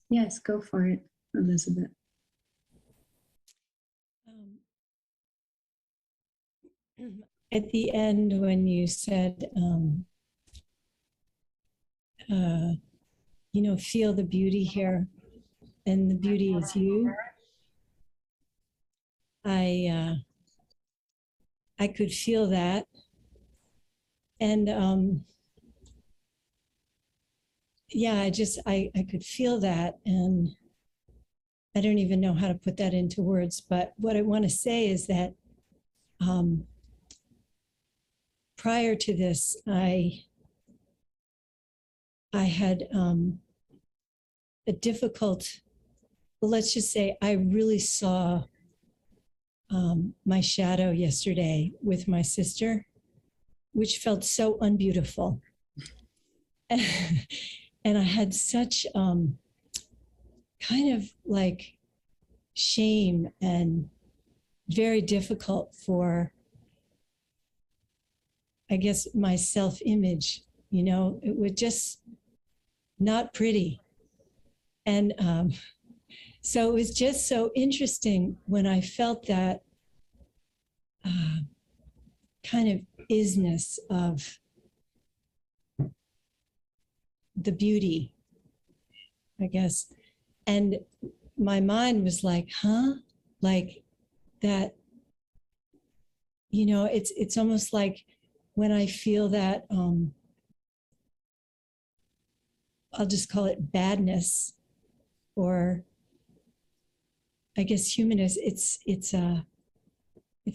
Yes, go for it, Elizabeth. At the end, when you said, feel the beauty here, and the beauty is you, I could feel that. And I could feel that. And I don't even know how to put that into words. But what I want to say is that prior to this, I had a difficult, well, let's just say I really saw my shadow yesterday with my sister, which felt so unbeautiful. And I had such kind of like shame and very difficult for, I guess, my self-image. It was just not pretty. And so it was just so interesting when I felt that kind of isness of the beauty, I guess. And my mind was like, huh? Like that, it's almost like when I feel that, I'll just call it badness, or I guess humanness, it's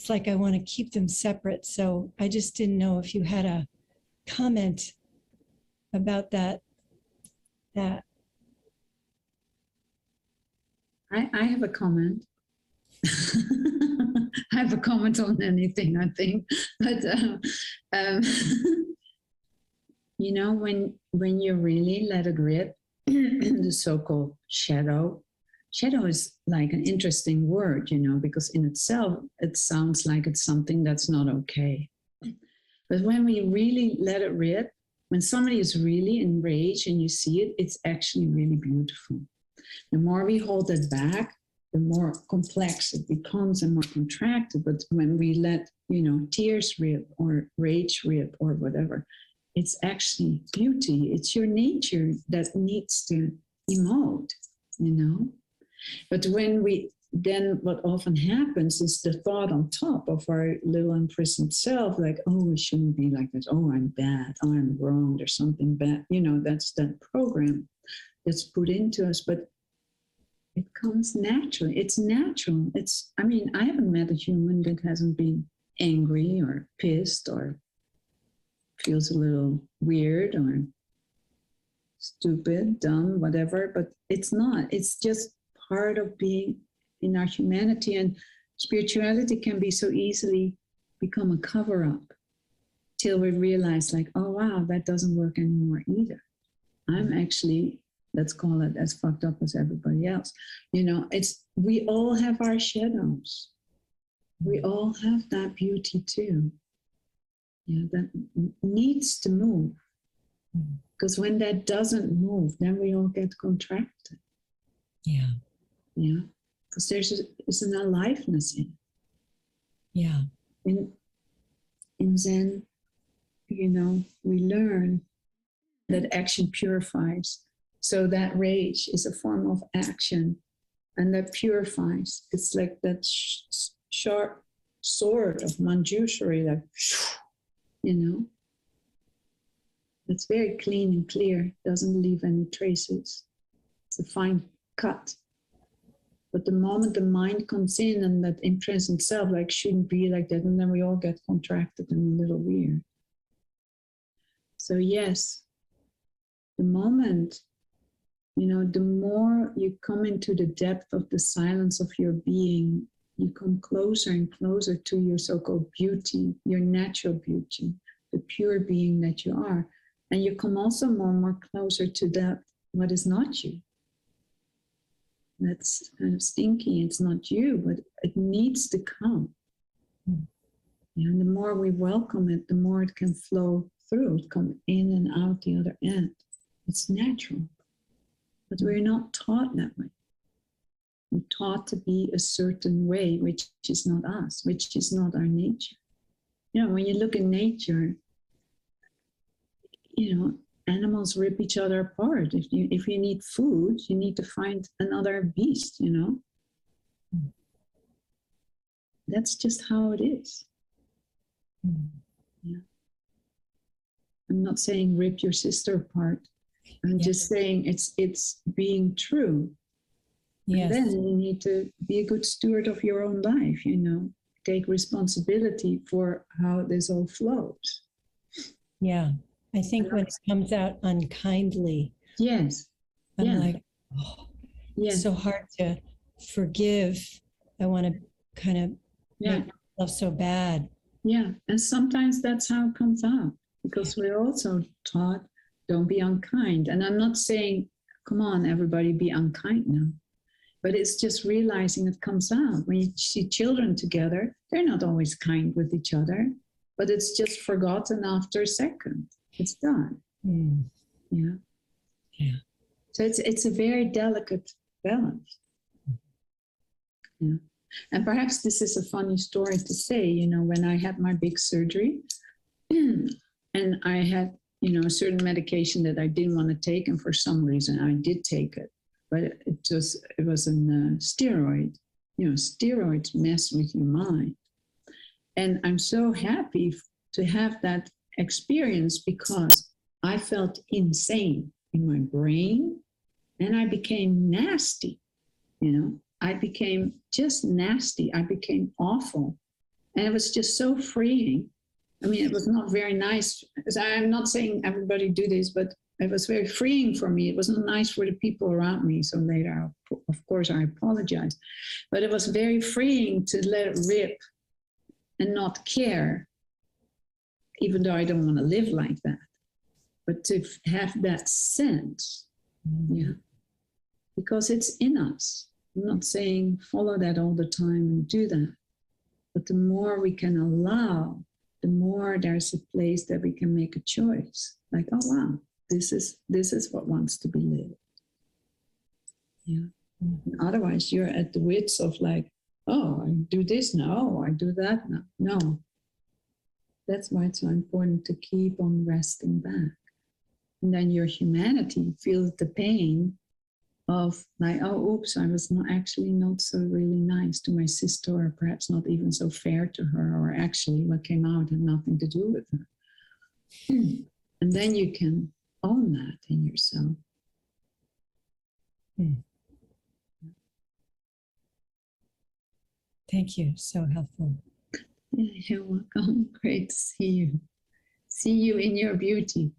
like I want to keep them separate. So I just didn't know if you had a comment about that. I have a comment. I have a comment on anything, I think. But when you really let it rip, the so-called shadow is like an interesting word, because in itself it sounds like it's something that's not okay. But when we really let it rip, when somebody is really enraged and you see it, it's actually really beautiful. The more we hold it back, the more complex it becomes and more contracted. But when we let, tears rip or rage rip or whatever, it's actually beauty. It's your nature that needs to emote, But then what often happens is the thought on top of our little imprisoned self, like, oh, it shouldn't be like this. Oh, I'm bad. Oh, I'm wrong. There's something bad. That's that program that's put into us. But it comes naturally. It's natural. I haven't met a human that hasn't been angry or pissed or feels a little weird or stupid, dumb, whatever, but it's not. It's just part of being in our humanity. And spirituality can be so easily become a cover-up till we realize, like, oh, wow, that doesn't work anymore either. I'm actually, let's call it, as fucked up as everybody else. We all have our shadows. We all have that beauty too. That needs to move. Because when that doesn't move, then we all get contracted. Yeah. Yeah. Because there's an aliveness in it. Yeah. In Zen, we learn that action purifies. So that rage is a form of action, and that purifies. It's like that sharp sword of Manjushri, like, It's very clean and clear, doesn't leave any traces. It's a fine cut. But the moment the mind comes in and that imprisoned self, like, shouldn't be like that, and then we all get contracted and a little weird. So yes, the moment, the more you come into the depth of the silence of your being, you come closer and closer to your so-called beauty, your natural beauty, the pure being that you are. And you come also more and more closer to that, what is not you. That's kind of stinky. It's not you, but it needs to come. And the more we welcome it, the more it can flow through, come in and out the other end. It's natural. but we're not taught that way. We're taught to be a certain way, which is not us, which is not our nature. You know, when you look in nature, you know, animals rip each other apart. If you need food, you need to find another beast, you know. That's just how it is. Yeah. I'm not saying rip your sister apart. I'm just saying it's being true. Yes. And then you need to be a good steward of your own life, you know. Take responsibility for how this all flows. Yeah. I think when it comes out unkindly, yes, I'm like, oh, it's so hard to forgive. I want to kind of make myself so bad. Yeah, and sometimes that's how it comes out, because we're also taught, don't be unkind. And I'm not saying, come on, everybody be unkind now. But it's just realizing it comes out. When you see children together, they're not always kind with each other, but it's just forgotten after a second. It's done. Yeah. So it's a very delicate balance. Yeah. And perhaps this is a funny story to say, you know, when I had my big surgery and I had, you know, a certain medication that I didn't want to take, and for some reason I did take it, but it was a steroid. You know, steroids mess with your mind. And I'm so happy to have that experience, because I felt insane in my brain and I became nasty, you know. I became just nasty. I became awful. And it was just so freeing. I mean, it was not very nice. I'm not saying everybody do this, but it was very freeing for me. It wasn't nice for the people around me. So later, of course, I apologized. But it was very freeing to let it rip and not care, even though I don't want to live like that. But to have that sense, yeah, because it's in us. I'm not saying follow that all the time and do that. But the more we can allow, the more there's a place that we can make a choice. Like, oh, wow, this is what wants to be lived. Yeah. Otherwise, you're at the wits of like, oh, I do this now, I do that now. No. That's why it's so important to keep on resting back. And then your humanity feels the pain of like, oh, oops, I was not so really nice to my sister, or perhaps not even so fair to her, or actually what came out had nothing to do with her. And then you can own that in yourself. Thank you. So helpful. Yeah, you're welcome. Great to see you. See you in your beauty.